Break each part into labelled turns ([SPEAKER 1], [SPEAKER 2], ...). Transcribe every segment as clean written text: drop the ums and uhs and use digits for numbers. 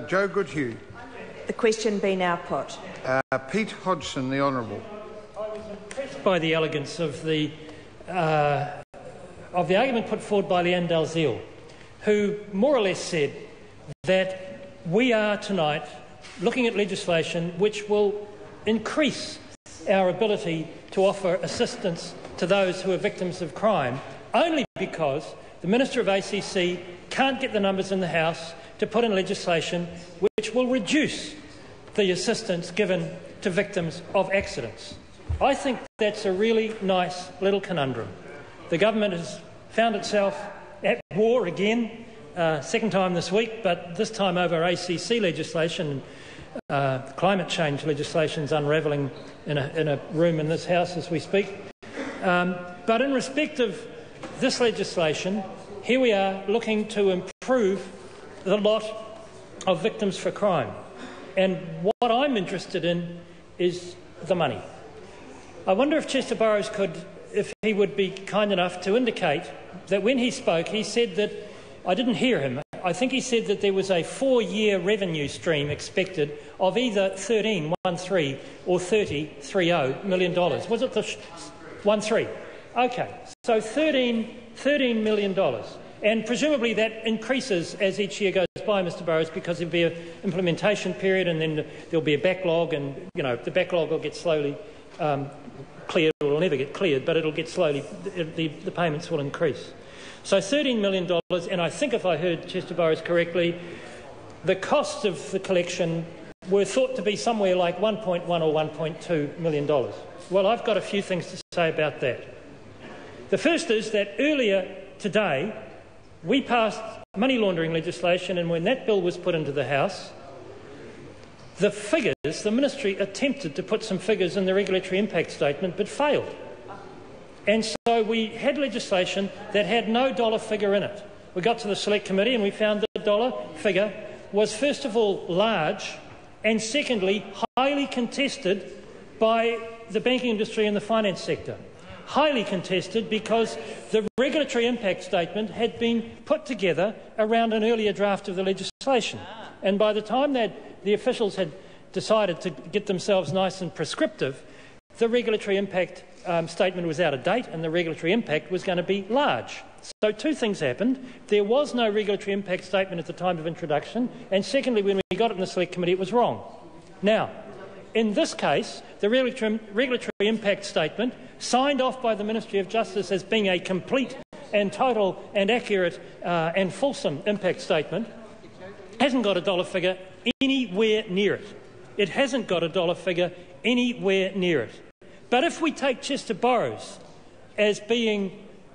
[SPEAKER 1] Joe Goodhue.
[SPEAKER 2] The question be now put.
[SPEAKER 1] Pete Hodgson, the Honourable.
[SPEAKER 3] I was impressed by the elegance of the argument put forward by Leanne Dalziel, who more or less said that we are tonight looking at legislation which will increase our ability to offer assistance to those who are victims of crime, only because the Minister of ACC can't get the numbers in the House to put in legislation which will reduce the assistance given to victims of accidents. I think that's a really nice little conundrum. The government has found itself at war again, second time this week, but this time over ACC legislation. Climate change legislation is unravelling in a room in this House as we speak. But in respect of this legislation, here we are looking to improve the lot of victims for crime. And what I'm interested in is the money. I wonder if Chester Burrows if he would be kind enough to indicate that when he spoke, he said that, I didn't hear him, I think he said that there was a 4-year revenue stream expected of either 13 or $30 million. Was it the 13? OK, so $13 million. And presumably that increases as each year goes by, Mr Burrows, because there'll be an implementation period and then there'll be a backlog, and the backlog will get slowly cleared, or it'll never get cleared, but it'll get slowly, the payments will increase. So $13 million, and I think if I heard Chester Burrows correctly, the costs of the collection were thought to be somewhere like $1.1 or $1.2 million. Well, I've got a few things to say about that. The first is that earlier today we passed money laundering legislation, and when that bill was put into the House, the Ministry attempted to put some figures in the regulatory impact statement but failed. And so we had legislation that had no dollar figure in it. We got to the Select Committee and we found the dollar figure was first of all large and secondly highly contested by the banking industry and the finance sector. Highly contested because the regulatory impact statement had been put together around an earlier draft of the legislation. And by the time that the officials had decided to get themselves nice and prescriptive, the regulatory impact statement was out of date and the regulatory impact was going to be large. So two things happened. There was no regulatory impact statement at the time of introduction, and secondly, when we got it in the Select Committee, it was wrong. Now, in this case, the regulatory impact statement, signed off by the Ministry of Justice as being a complete and total and accurate and fulsome impact statement, hasn't got a dollar figure anywhere near it. It hasn't got a dollar figure anywhere near it. But if we take Chester Burrows as being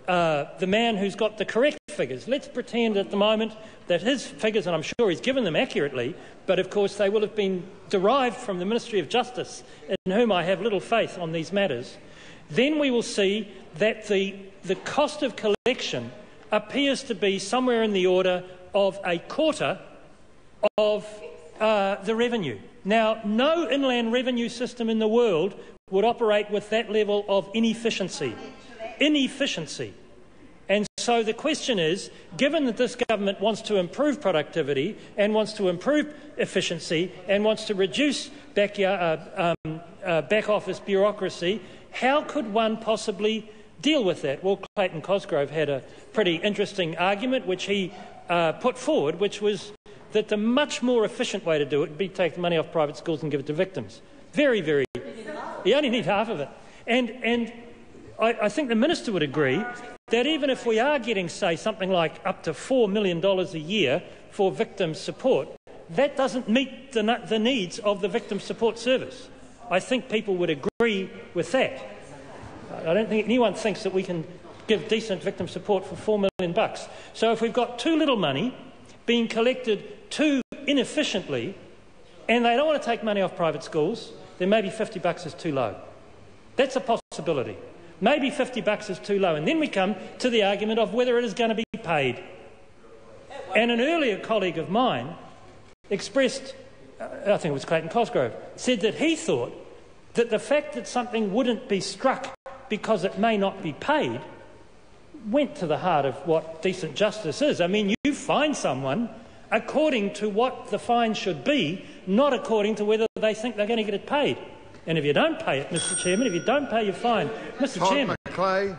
[SPEAKER 3] the man who's got the correct figures, let's pretend at the moment that his figures, and I'm sure he's given them accurately, but of course they will have been derived from the Ministry of Justice, in whom I have little faith on these matters, then we will see that the cost of collection appears to be somewhere in the order of a quarter of the revenue. Now, no inland revenue system in the world would operate with that level of inefficiency. And so the question is, given that this government wants to improve productivity and wants to improve efficiency and wants to reduce back office bureaucracy, how could one possibly deal with that? Well, Clayton Cosgrove had a pretty interesting argument which he put forward, which was that the much more efficient way to do it would be to take the money off private schools and give it to victims. Very, very. You only need half of it. And I think the Minister would agree that even if we are getting, say, something like up to $4 million a year for victim support, that doesn't meet the needs of the Victim Support Service. I think people would agree with that. I don't think anyone thinks that we can give decent victim support for $4 million. So if we've got too little money being collected too inefficiently, and they don't want to take money off private schools, then maybe $50 is too low. That's a possibility. Maybe $50 is too low. And then we come to the argument of whether it is going to be paid. And an earlier colleague of mine expressed, I think it was Clayton Cosgrove, said that he thought that the fact that something wouldn't be struck because it may not be paid went to the heart of what decent justice is. I mean, you fine someone according to what the fine should be, not according to whether they think they're going to get it paid. And if you don't pay it, Mr Chairman, if you don't pay your fine, Mr Chairman...
[SPEAKER 1] Macleay.